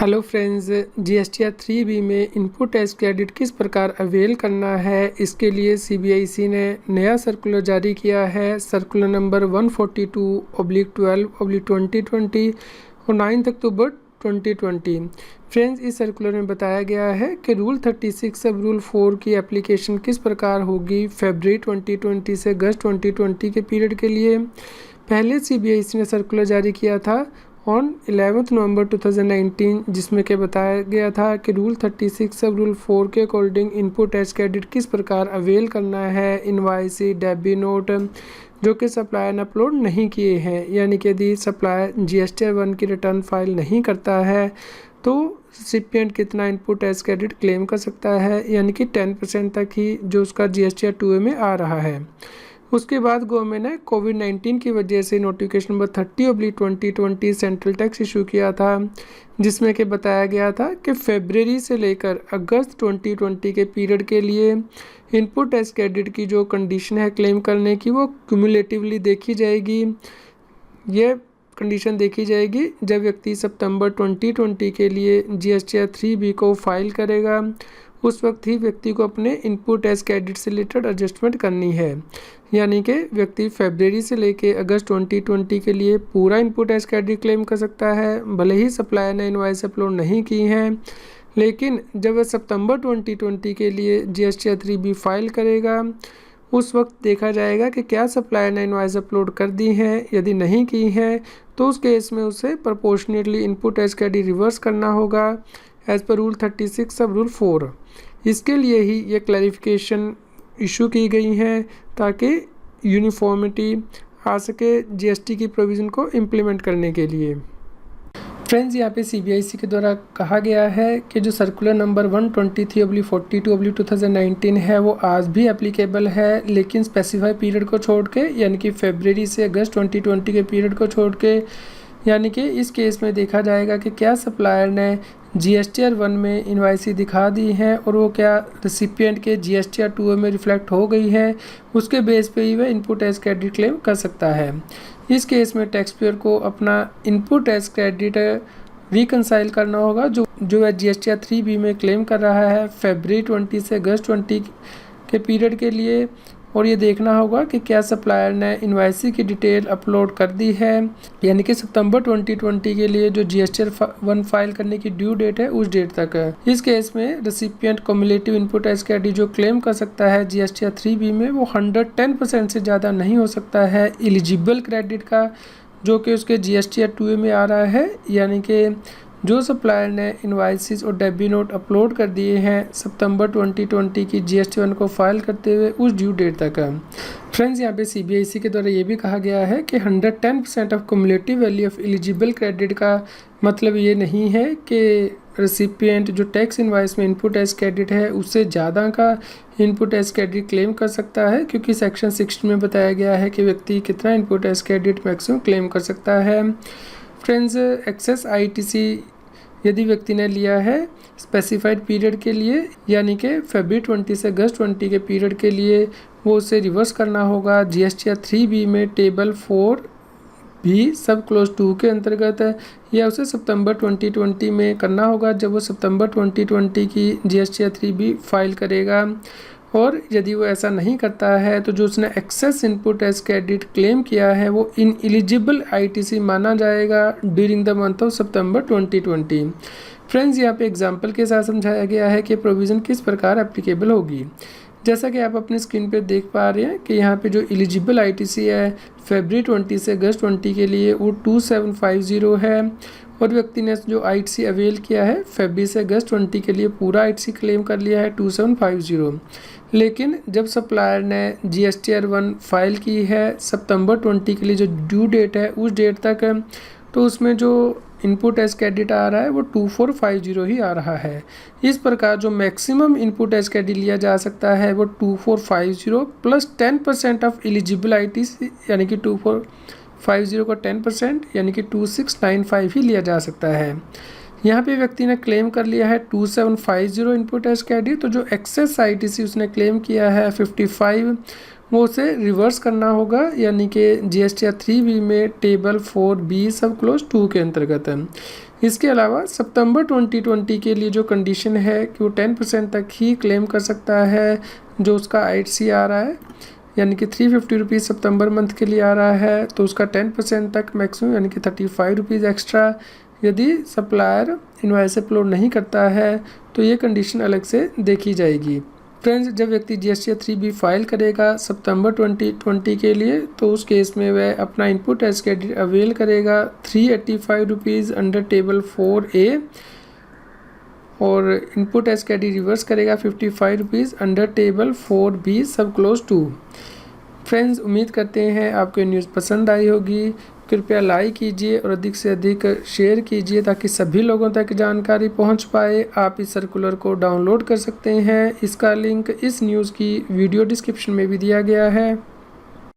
Hello friends, GSTR 3B में input tax credit किस प्रकार अवेल करना है, इसके लिए सीबीआईसी ने नया सर्कुलर जारी किया है। सर्कुलर नंबर 142/12/2020 और 9 अक्टूबर 2020। फ्रेंड्स, इस सर्कुलर में बताया गया है कि रूल 36 सब रूल 4 की एप्लीकेशन किस प्रकार होगी फरवरी 2020 से अगस्त 2020 के पीरियड के लिए। पहले सीबीआईसी ने सर्कुलर जारी किया था ऑन 11 नवंबर 2019, जिसमें के बताया गया था कि रूल 36 सब रूल 4 के अकॉर्डिंग इनपुट टैक्स क्रेडिट किस प्रकार अवेल करना है। इनवाइस, डेबिट नोट जो कि सप्लायर ने अपलोड नहीं किए हैं, यानी कि यदि सप्लायर जीएसटीआर 1 की रिटर्न फाइल नहीं करता है तो रिसिपिएंट कितना इनपुट टैक्स क्रेडिट क्लेम कर सकता है, यानी कि 10% तक ही जो उसका जीएसटीआर 2A में आ रहा है। उसके बाद गवर्नमेंट ने कोविड-19 की वजह से notification number 30/2020 central tax issue किया था, जिसमें कि बताया गया था कि फरवरी से लेकर अगस्त 2020 के पीरियड के लिए इनपुट टैक्स क्रेडिट की जो कंडीशन है क्लेम करने की, वो क्यूमुलेटिवली देखी जाएगी। ये कंडीशन देखी जाएगी जब व्यक्ति सितंबर 2020 के लिए जीएसटीआर 3B को फाइल करेगा, उस वक्त ही व्यक्ति को अपने इनपुट टैक्स क्रेडिट से रिलेटेड एडजस्टमेंट करनी है। यानी कि व्यक्ति फरवरी से लेके अगस्त 2020 के लिए पूरा इनपुट टैक्स क्रेडिट क्लेम कर सकता है, भले ही सप्लायर ने इनवॉइस अपलोड नहीं की हैं। लेकिन जब वह सितंबर 2020 के लिए जीएसटीआर 3B फाइल करेगा, उस वक्त देखा जाएगा कि क्या सप्लायर ने इनवॉइस अपलोड कर दी हैं। यदि नहीं की हैं तो उस केस में उसे proportionately input tax credit reverse करना होगा एज पर रूल 36 सब रूल 4। इसके लिए ही ये क्लैरिफिकेशन इशू की गई हैं ताकि यूनिफॉर्मिटी आ सके जीएसटी की प्रोविज़न को इम्प्लीमेंट करने के लिए। फ्रेंड्स, यहाँ पे सीबीआईसी के द्वारा कहा गया है कि जो सर्कुलर नंबर 123/42/2019 है वो आज भी एप्लीकेबल है, लेकिन स्पेसिफाई पीरियड को छोड़ के, यानी कि फरवरी से अगस्त 2020 के पीरियड को छोड़ के। यानी कि इस केस में देखा जाएगा कि क्या सप्लायर ने जीएसटीआर 1 में इनवाइसी दिखा दी है और वो क्या रिसिपिएंट के जीएसटीआर 2 में रिफ्लेक्ट हो गई है, उसके बेस पे ही वह इनपुट टैक्स क्रेडिट क्लेम कर सकता है। इस केस में टैक्स पेयर को अपना इनपुट टैक्स क्रेडिट रिकंसाइल करना होगा जो वह जीएसटीआर 3B में क्लेम कर रहा है फरवरी 20 से अगस्त 20 के पीरियड के लिए, और ये देखना होगा कि क्या सप्लायर ने इनवाइसी की डिटेल अपलोड कर दी है, यानी कि सितंबर 2020 के लिए जो जीएसटीआर 1 फाइल करने की ड्यू डेट है उस डेट तक है। इस केस में recipient cumulative input tax credit जो क्लेम कर सकता है जीएसटीआर 3B में वो 110% से ज़्यादा नहीं हो सकता है एलिजिबल क्रेडिट का, जो कि उसके जीएसटीआर 2A में आ रहा है। यानी कि जो सप्लायर ने इनवाइसिस और डेबिट नोट अपलोड कर दिए हैं सितंबर 2020 की जीएसटी 1 को फाइल करते हुए उस ड्यू डेट तक है। फ्रेंड्स, यहाँ पे सीबीआईसी के द्वारा ये भी कहा गया है कि 110% of cumulative value of eligible credit का मतलब ये नहीं है कि रेसिपिएंट जो टैक्स इनवाइस में इनपुट टैक्स क्रेडिट है उससे ज़्यादा का इनपुट टैक्स क्रेडिट क्लेम कर सकता है, क्योंकि सेक्शन 16 में बताया गया है कि व्यक्ति कितना input tax credit maximum claim कर सकता है। फ्रेंड्स, एक्सेस आईटीसी यदि व्यक्ति ने लिया है स्पेसिफाइड पीरियड के लिए, यानी कि फरवरी 20 से अगस्त 20 के पीरियड के लिए, वो उसे रिवर्स करना होगा जीएसटीआर 3B में टेबल 4B सब क्लोज 2 के अंतर्गत, या उसे सितंबर 2020 में करना होगा जब वो सितंबर 2020 की जीएसटीआर 3B फाइल करेगा। और यदि वो ऐसा नहीं करता है तो जो उसने excess input tax credit claim किया है वो इनएलिजिबल आईटीसी माना जाएगा during the month of September 2020। Friends, यहाँ पे एग्जांपल के साथ समझाया गया है कि प्रोविज़न किस प्रकार एप्लीकेबल होगी। जैसा कि आप अपनी स्क्रीन पे देख पा रहे हैं कि यहाँ पे जो एलिजिबल आईटीसी है फरवरी 20 से अगस्त 20 के लिए वो 2750 है, और व्यक्ति ने जो आईटीसी अवेल किया है फरवरी से अगस्त 20 के लिए पूरा आईटीसी क्लेम कर लिया है 2750। लेकिन जब सप्लायर ने जीएसटीआर 1 फाइल की है सितंबर 20 के लिए जो ड्यू डेट है उस डेट तक, तो उसमें जो इनपुट टैक्स क्रेडिट आ रहा है वो 2450 ही आ रहा है। इस प्रकार जो मैक्सिमम इनपुट टैक्स क्रेडिट लिया जा सकता है वो 2450 प्लस 10% ऑफ एलिजिबल आईटीसी, यानी कि 2450 का 10% यानी कि 2695 ही लिया जा सकता है। यहाँ पे व्यक्ति ने क्लेम कर लिया है 2750 इनपुट टैक्स क्रेडिट, तो जो एक्सेस आईटीसी उसने क्लेम किया है 55, वो उसे रिवर्स करना होगा, यानी कि GSTR 3B में टेबल 4B सब क्लोज 2 के अंतर्गत है। इसके अलावा सितंबर 2020 के लिए जो कंडीशन है कि वो 10% तक ही क्लेम कर सकता है, जो उसका ITC आ रहा है, यानी कि 350 रुपीज़ सितंबर मंथ के लिए आ रहा है, तो उसका 10% तक मैक्सिमम यानी कि 35 रुपीज़ एक्स्ट्रा। यदि सप्लायर इनवॉइस अपलोड नहीं करता है तो ये कंडीशन अलग से देखी जाएगी। फ्रेंड्स, जब व्यक्ति GSTR 3B फाइल करेगा सितंबर 2020 के लिए, तो उस केस में वह अपना इनपुट एज क्रेडिट अवेल करेगा 385 रुपीज़ अंडर टेबल 4A और इनपुट एज क्रेडिट रिवर्स करेगा 55 रुपीज़ अंडर टेबल 4B सब क्लोज 2। फ्रेंड्स, उम्मीद करते हैं आपको न्यूज़ पसंद आई होगी। कृपया लाइक कीजिए और अधिक से अधिक शेयर कीजिए ताकि सभी लोगों तक जानकारी पहुंच पाए। आप इस सर्कुलर को डाउनलोड कर सकते हैं, इसका लिंक इस न्यूज़ की वीडियो डिस्क्रिप्शन में भी दिया गया है।